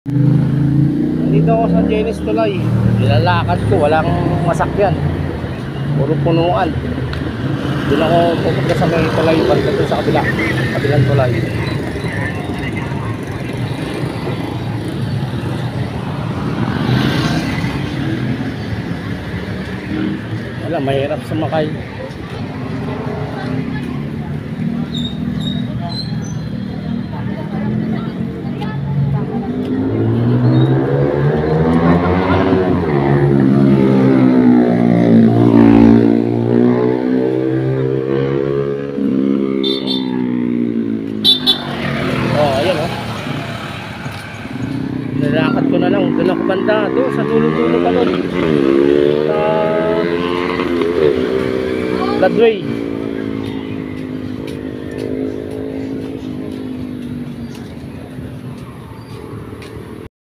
Nandito ako sa Janice Tulay. Nilalakad ko, walang masakyan. Puro punuan. Doon ako pupunta sa may tulay, banda doon sa kabilang tulay. Wala, mahirap sumakay. Nilakad ko na lang, doon ako banda, doon sa dulo-dulo pa doon sa Bloodway.